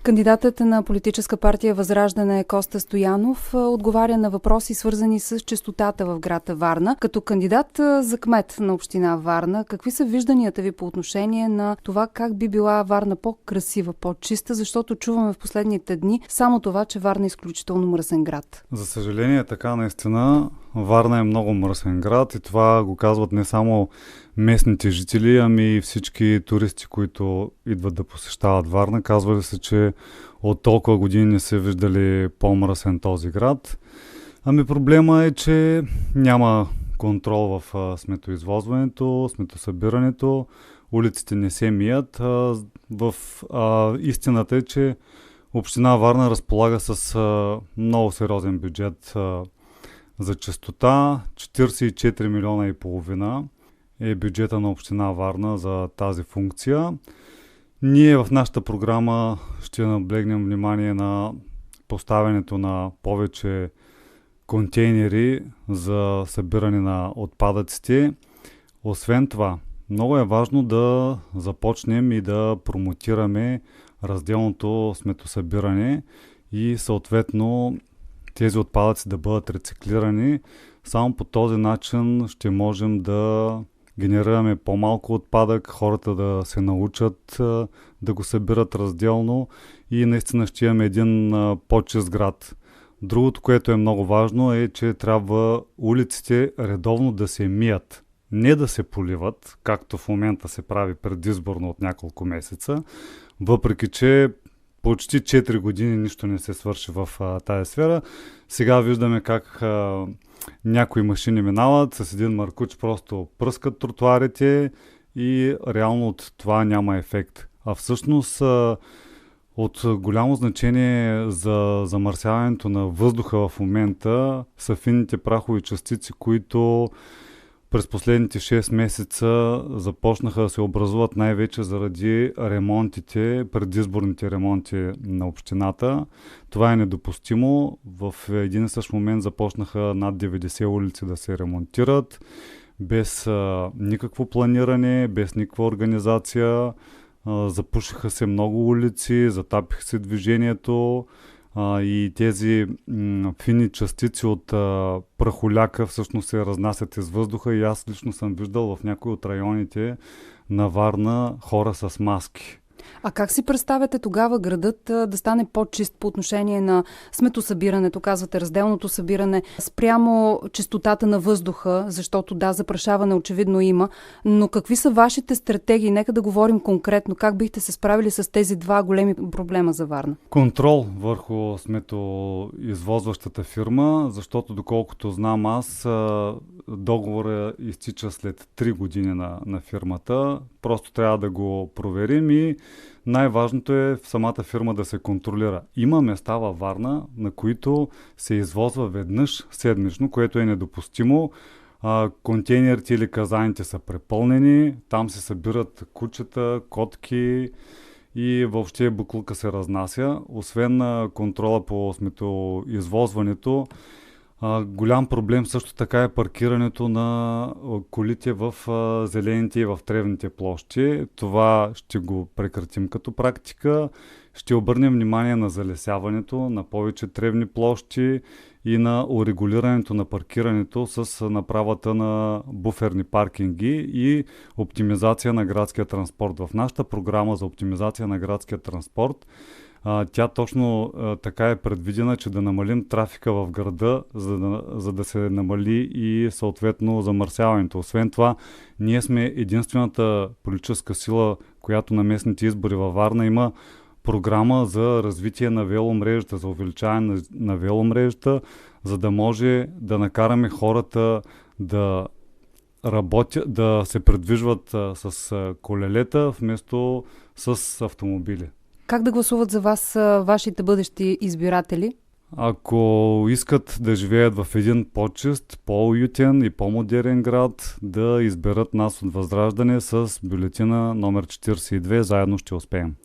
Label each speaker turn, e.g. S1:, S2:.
S1: Кандидатът на политическа партия Възраждане Коста Стоянов отговаря на въпроси, свързани с честотата в град Варна. Като кандидат за кмет на община Варна, какви са вижданията ви по отношение на това как би била Варна по-красива, по-чиста, защото чуваме в последните дни само това, че Варна е изключително мръсен град?
S2: За съжаление, така наистина. Варна е много мръсен град и това го казват не само местните жители, ами и всички туристи, които идват да посещават Варна. Казвали се, че от толкова години не са виждали по-мръсен този град. Ами проблема е, че няма контрол в сметоизвозването, сметосъбирането, улиците не се мият. Истината е, че община Варна разполага с много сериозен бюджет за чистота. 44 милиона и половина е бюджета на община Варна за тази функция. Ние в нашата програма ще наблегнем внимание на поставянето на повече контейнери за събиране на отпадъците. Освен това, много е важно да започнем и да промотираме разделното сметосъбиране и съответно тези отпадъци да бъдат рециклирани. Само по този начин ще можем да генерираме по-малко отпадък, хората да се научат да го събират разделно и наистина ще имаме един по-чист град. Другото, което е много важно, е, че трябва улиците редовно да се мият. Не да се поливат, както в момента се прави предизборно от няколко месеца, въпреки че почти 4 години нищо не се свърши в тази сфера. Сега виждаме как някои машини минават с един маркуч, просто пръскат тротуарите и реално от това няма ефект. А всъщност от голямо значение за замърсяването на въздуха в момента са финните прахови частици, които през последните 6 месеца започнаха да се образуват най-вече заради ремонтите, предизборните ремонти на общината. Това е недопустимо. В един и същ момент започнаха над 90 улици да се ремонтират, без никакво планиране, без никаква организация. Запушиха се много улици, затапиха се движението. И тези фини частици от прахоляка всъщност се разнасят из въздуха и аз лично съм виждал в някои от районите на Варна хора с маски.
S1: А как си представяте тогава градът да стане по-чист по отношение на сметосъбирането, казвате разделното събиране, спрямо чистотата на въздуха, защото да, запрашаване очевидно има, но какви са вашите стратегии? Нека да говорим конкретно. Как бихте се справили с тези два големи проблема за Варна?
S2: Контрол върху сметоизвозващата фирма, защото доколкото знам аз, договорът изтича след 3 години на фирмата. Просто трябва да го проверим и най-важното е в самата фирма да се контролира. Има места във Варна, на които се извозва веднъж седмично, което е недопустимо. Контейнерите или казаните са препълнени, там се събират кучета, котки и въобще буклука се разнася. Освен контрола по сметоизвозването, голям проблем също така е паркирането на колите в зелените и в тревните площи. Това ще го прекратим като практика. Ще обърнем внимание на залесяването, на повече тревни площи и на урегулирането на паркирането с направата на буферни паркинги и оптимизация на градския транспорт. В нашата програма за оптимизация на градския транспорт тя точно така е предвидена, че да намалим трафика в града, за да се намали и съответно замърсяването. Освен това, ние сме единствената политическа сила, която на местните избори във Варна има програма за развитие на веломрежата, за увеличаване на веломрежата, за да може да накараме хората да работят, да се предвижват с колелета вместо с автомобили.
S1: Как да гласуват за вас вашите бъдещи избиратели?
S2: Ако искат да живеят в един по-чист, по-уютен и по-модерен град, да изберат нас от Възраждане с бюлетина номер 42. Заедно ще успеем.